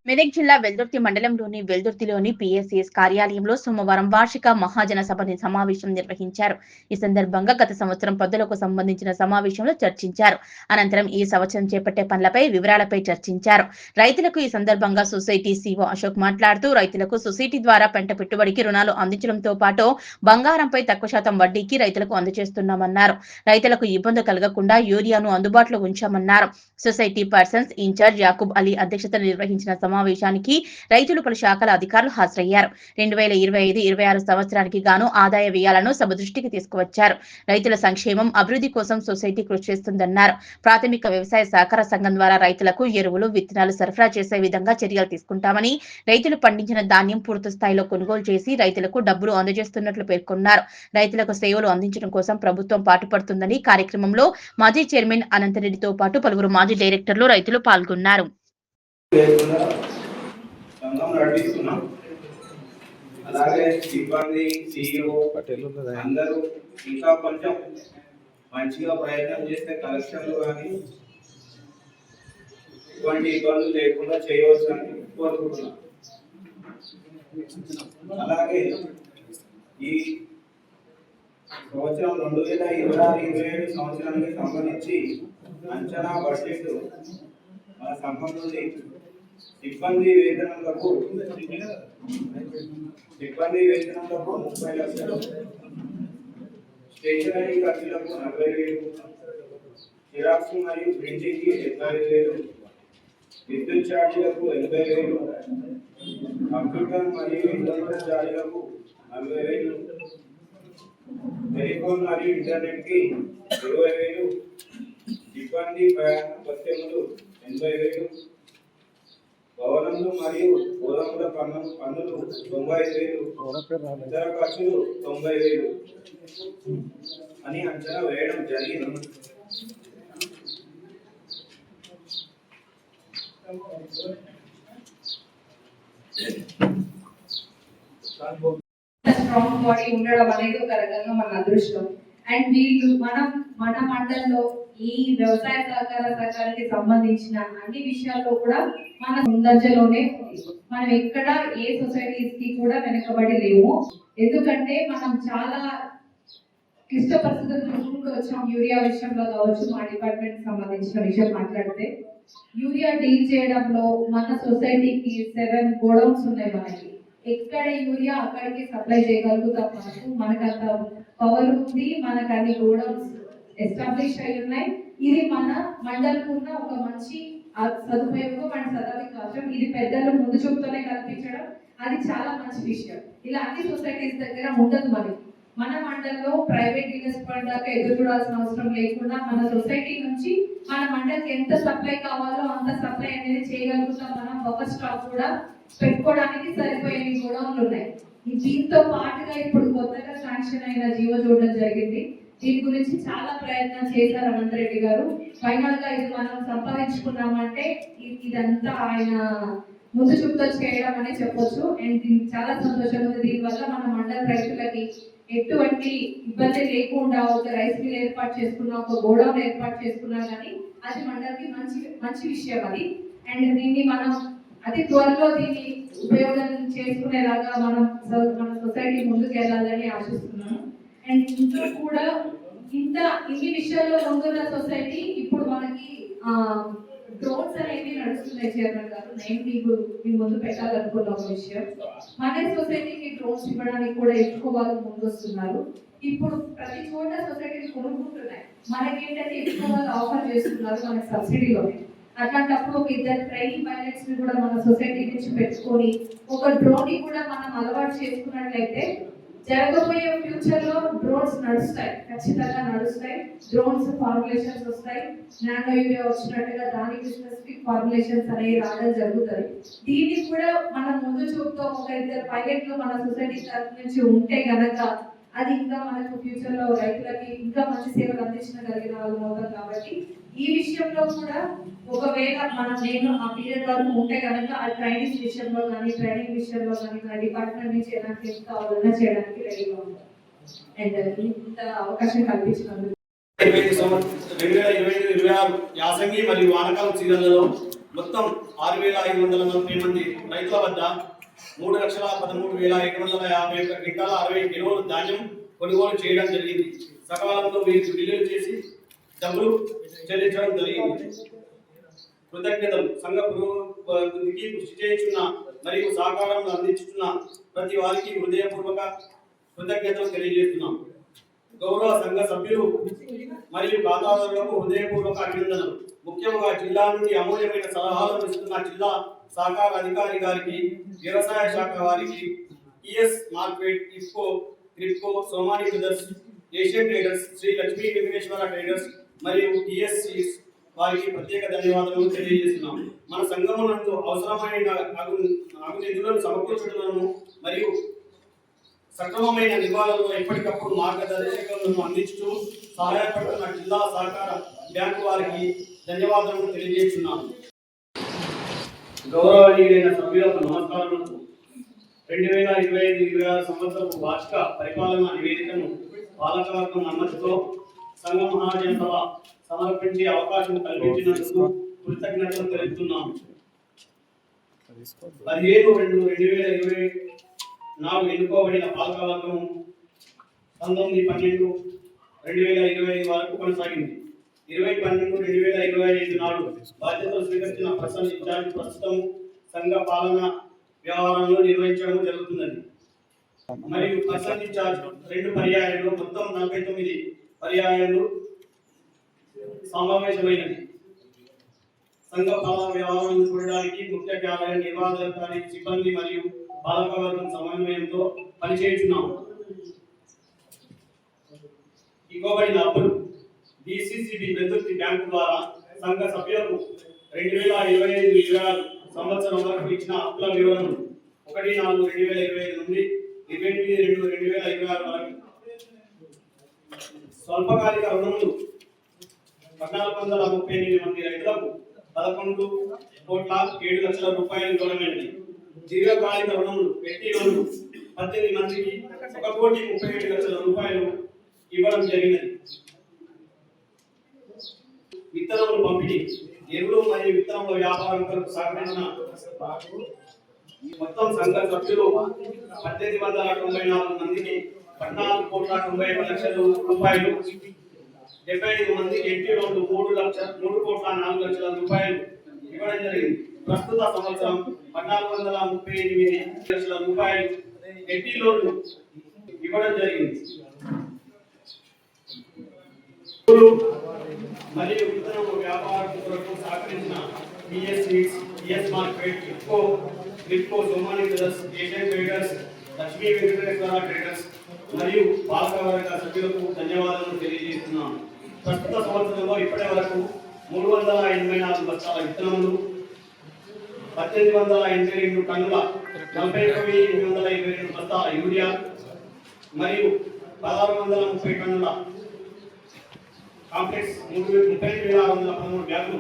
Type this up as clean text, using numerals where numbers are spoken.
మెదక్ జిల్లా వెల్దుర్తి మండలంలోని వెల్దుర్తిలోని పిఎస్సిఎస్ కార్యాలయంలో సోమవారం వార్షిక మహాజన సభ సమావేశం నిర్వహించారు. ఈ సందర్భంగా గత సంవత్సరం పద్ధతులకు సంబంధించిన సమావేశంలో చర్చించారు. అనంతరం ఈ సంవత్సరం చేపట్టే పనులపై వివరాలపై చర్చించారు. రైతులకు ఈ సందర్భంగా సొసైటీ సిఓ అశోక్ మాట్లాడుతూ రైతులకు సొసైటీ ద్వారా పంట పెట్టుబడికి రుణాలు అందించడంతో పాటు బంగారంపై తక్కువ శాతం వడ్డీకి రైతులకు అందజేస్తున్నామన్నారు. రైతులకు ఇబ్బంది కలగకుండా యూరియాను అందుబాటులో ఉంచామన్నారు. Society persons incharge Yakub Ali అధ్యక్షతన నిర్వహించిన సమావేశానికి రైతులు పలు శాఖల అధికారులు హాజరయ్యారు. 2025-26 సంవత్సరానికి గాను ఆదాయ వ్యయాలను సభ దృష్టికి తీసుకువచ్చారు. రైతుల సంక్షేమం, అభివృద్ధి కోసం సొసైటీ కృషి చేస్తుందన్నారు. ప్రాథమిక వ్యవసాయ సహకార సంఘం ద్వారా రైతులకు ఎరువులు, విత్తనాలు సరఫరా చేసే విధంగా చర్యలు తీసుకుంటామని, రైతులు పండించిన ధాన్యం పూర్తి స్థాయిలో కొనుగోలు చేసి రైతులకు డబ్బులు అందజేస్తున్నట్లు పేర్కొన్నారు. రైతులకు సేవలు అందించడం కోసం ప్రభుత్వం పాటుపడుతుందని కార్యక్రమంలో మాజీ చైర్మన్ అనంతరెడ్డితో పాటు పలువురు మాజీ డైరెక్టర్లు, రైతులు పాల్గొన్నారు. అలాగే సిబ్బంది, CEO అందరూ ఇంకా కొంచెం మంచిగా ప్రయత్నం చేస్తే కలెక్షన్లు కానీ ఇటువంటి ఇబ్బందులు లేకుండా చేయవచ్చని కోరుకుంటున్నాం. అలాగే ఈ సంవత్సరం 2026-27 సంవత్సరానికి సంబంధించి అంచనా బడ్జెట్ మన సంఘం నుండి సిబ్బంది వేతనాలకు 30 లక్షలు, స్టేషనరీ ఖర్చులకు 40,000, జిరాక్స్ మరియు ప్రింటింగ్ కి 75,000, విద్యుత్ ఛార్జీలకు 80,000, కంప్యూటర్ మరియు ఇంటర్నెట్ ఛార్జీలకు 40,000, టెలిఫోన్ మరియు ఇంటర్నెట్ కి 20,000, సిబ్బంది ప్రయాణ భత్యములు 80,000, భవనములు మరియు గోదాముల పన్నులు 95,000, ఇతర ఖర్చులు 90,000 అని అంచనా వేయడం జరిగింది. స్ట్రాంగ్ బాడీ ఉండడం అనేది ఒక రకంగా మన అదృష్టం. అండ్ వీళ్ళు మన మండలంలో ఈ వ్యవసాయ సహకార సంఘానికి సంబంధించిన అన్ని విషయాల్లో కూడా మన ముందంజలోనే మనం ఎక్కడ ఏ సొసైటీస్ కి కూడా వెనకబడి లేము. ఎందుకంటే మనం చాలా క్లిష్ట పరిస్థితులు చూసుకుంటూ వచ్చాం. యూరియా విషయంలో కావచ్చు, మా డిపార్ట్మెంట్ సంబంధించిన విషయం మాట్లాడితే యూరియా డీల్ చేయడంలో మన సొసైటీకి 7 గోడౌన్స్ ఉన్నాయి. మనకి ఎక్కడ యూరియా అక్కడికి సప్లై చేయగలుగుతాం. మనకంత పవర్ ఉంది, మనకు అన్ని గోడౌన్స్ ఎస్టాబ్లిష్ అయి ఉన్నాయి. ఇది మన మండలకు ఉన్న ఒక మంచి సదుపయోగం అండ్ సదావికాశం. ఇది పెద్దలు ముందు చూపుతోనే కల్పించడం అది చాలా మంచి విషయం. ఇలా అన్ని సొసైటీస్ దగ్గర ఉండదు. మన మండలంలో ప్రైవేట్ డీలర్స్ దాకా ఎదురు చూడాల్సిన అవసరం లేకుండా మన సొసైటీ నుంచి మన మండలికి ఎంత సప్లై కావాలో అంత సప్లై అనేది చేయగలుగుతాం. మనం బఫర్ స్టాక్ కూడా పెట్టుకోవడానికి సరిపోయే గోడౌన్లు ఉన్నాయి. దీంతో పాటుగా ఇప్పుడు కొత్తగా శాంక్షన్ అయిన జీవో చూడడం జరిగింది. దీని గురించి చాలా ప్రయత్నం చేశారు అనంతరెడ్డి గారు. ఫైనల్ గా ఇది మనం సంపాదించుకున్నామంటే ఇదంతా ఆయన ముందు చూపుతో చేయడం అనే చెప్పొచ్చు. అండ్ చాలా సంతోషం ఉంది. దీనివల్ల మన మండల రైతులకి ఎటువంటి ఇబ్బంది లేకుండా ఒక రైస్ మిల్ ఏర్పాటు చేసుకున్నా, ఒక గోడౌన్ ఏర్పాటు చేసుకున్నా కానీ అది మండలికి మంచి విషయం అది. అండ్ దీన్ని మనం అతి త్వరలో దీన్ని ఉపయోగం చేసుకునేలాగా మన సొసైటీ ముందుకు వెళ్ళాలని ఆశిస్తున్నాను. అండ్ ఇంకా కూడా ఇన్ని విషయాల్లో ముందున్న సొసైటీ ఇప్పుడు మనకి డ్రోన్స్ అనేవి నడుస్తున్నాయి. చైర్మన్ గారు, నేను మీ ముందు పెట్టాలనుకున్న ఒక విషయం, మన సొసైటీకి డ్రోన్స్ ఇవ్వడానికి కూడా ఎక్కువ వాళ్ళు ముందు వస్తున్నారు. ఇప్పుడు ప్రతి చోట సొసైటీలు కొనుక్కుంటున్నాయి. మనకేంటంటే ఎక్కువ వాళ్ళు ఆఫర్ చేస్తున్నారు మనకి సబ్సిడీలోనే. అట్లాంటప్పుడు ఒక 2 ట్రైనింగ్ పైలట్స్ ని కూడా మన సొసైటీ నుంచి పెట్టుకొని ఒక డ్రోన్ ని కూడా మనం అలవాటు చేసుకున్నట్లయితే జరగబోయే ఫ్యూచర్ లో డ్రోన్స్ నడుస్తాయి, ఖచ్చితంగా నడుస్తాయి. డ్రోన్స్ ఫార్ములేషన్స్ వస్తాయి. నానో యూరియా వచ్చినట్టుగా దానికి స్పెసిఫిక్ ఫార్ములేషన్స్ అనేవి రావడం జరుగుతుంది. దీన్ని కూడా మనం ముందు చూపుతో ఒక 2 పైలట్లు మన సొసైటీ తరఫు నుంచి ఉంటే గనక అది ఇంకా మనకు ఫ్యూచర్ లో రైతులకి ఇంకా మంచి సేవలు అందించగలిగిన వాళ్ళు అవుతాం. కాబట్టి ఈ విషయంలో కూడా ఒకవేళ నేను ఆ పీరియడ్ వరకు ఉంటే కనుక ఆ ట్రైనింగ్ విషయంలో కానీ మన డిపార్ట్మెంట్ నుంచి ఎలాంటి కావాలన్నా చేయడానికి రెడీగా ఉంటాం. అండ్ ఇంత అవకాశం కల్పించినందుకు 2025-26 యాసంగి మరియు వానాకాలం సీజన్లలో మొత్తం 6,540 మంది రైతుల వద్ద 3,13,751 క్వింటాల 60 కిలోల ధాన్యం కొనుగోలు చేయడం జరిగింది. సకాలంలో వీరికి బిల్లులు చేసి డబ్బులు చెల్లించడం జరిగింది. కృతజ్ఞతలు. సంఘ పురోగతికి కృషి చేస్తున్న మరియు సహకారం అందించుతున్న ప్రతి వారికి హృదయపూర్వక కృతజ్ఞతలు తెలియజేస్తున్నాం. గౌరవ సంఘ సభ్యులు మరియు ఖాతాదారులకు హృదయపూర్వక అభినందనలు. ముఖ్యంగా జిల్లా నుండి అమూల్యమైన సలహాలను ఇస్తున్న జిల్లా సహకార అధికారి గారికి, వ్యవసాయ శాఖ వారికి, ES market, IFFCO, KRIBHCO, Somani brothers, Asian traders, Shri Lakshmi Venkateswara traders మరియు టిఎస్సి వారికి ప్రత్యేక ధన్యవాదాలు తెలియజేస్తున్నాం. మన సంఘం నందు అవసరమైన నిధులను సమకూర్చడం మరియు సక్రమమైన నివారణలో ఎప్పటికప్పుడు మార్గదర్శకాలను అందించు సహాయపడుతున్న జిల్లా సహకార బ్యాంకు వారికి ధన్యవాదాలు తెలియజేస్తున్నాను. గౌరవనీయులైన సభ్యులకు నమస్కారములు. 2025-26 సంవత్సరపు వార్షిక పరిపాలనా నివేదికను పాలకవర్గం అనుమతితో సంఘ మహాజన సభ సమర్పించే అవకాశం కల్పించినందుకు కృతజ్ఞతలు తెలుపుతున్నాము. 15/2/2024 ఎన్నుకోబడిన పాలకవర్గం 19/12/2025 వరకు కొనసాగింది. 20/12/2025 నాడు బాధ్యతలు స్వీకరించిన పర్సనల్ ఇన్ఛార్జ్ ప్రస్తుతం సంఘ పాలన వ్యవహారంలో నిర్వహించడం జరుగుతున్నది. మరియు పర్సనల్ ఇన్ఛార్జ్ 2 పర్యాయాలు మొత్తం 49 పర్యాయాలు సమావేశమైనది. సంఘ పాలన వ్యవహారాలను చూడడానికి ముఖ్య కార్యాలయ నిర్వాహకారి సిబ్బంది మరియు పాలకవర్గం సమన్వయంతో పనిచేస్తున్నాము. ఇవ్వబడిన అప్పులు డిసిసిబి వెల్దుర్తి బ్యాంకు ద్వారా సంఘ సభ్యులకు 2025-26 సంవత్సరం వరకు ఇచ్చిన అప్పుల వివరణ 1/4/2025 నుండి 28/2/2026 వరకు. స్వల్పకాలిక రుణములు 1,438 మంది రైతులకు 11,07,00,000 రూపాయలు ఇవ్వడమైనది. దీర్ఘకాలిక రుణములు పెట్టి లోన్లు 18 మందికి 1,37,00,000 రూపాయలు ఇవ్వడం జరిగినది. విత్తనములు పంపిణీ, ఎరువులు మరియు విత్తనముల వ్యాపారం కొరకు సహకరించిన మొత్తం సంఘ సభ్యులు 1,894 మందికి 14,91,00,000 రూపాయలు, 75 మందికి ఎట్టి లోన్లు 3,04,00,000 రూపాయలు ఇవ్వడం జరిగింది. ప్రస్తుత సంవత్సరం 1,438,00,000 రూపాయలు ఎట్టి లోన్లు ఇవ్వడం జరిగింది. మరియు విత్తనముల వ్యాపారం కొరకు సహకరించిన ES market, IFFCO, KRIBHCO, Somani brothers, Asian traders, Lakshmi Venkateswara traders మరియు పాలకవర్గ సభ్యులకు ధన్యవాదాలు తెలియజేస్తున్నాను. ప్రస్తుత సంవత్సరంలో ఇప్పటి వరకు 384 బస్తాల విత్తనములు, 1,882 టన్నుల 49,822 బస్తాల యూరియా మరియు 1,630 టన్నుల కాంప్లెక్స్ 32,613 బ్యాగులు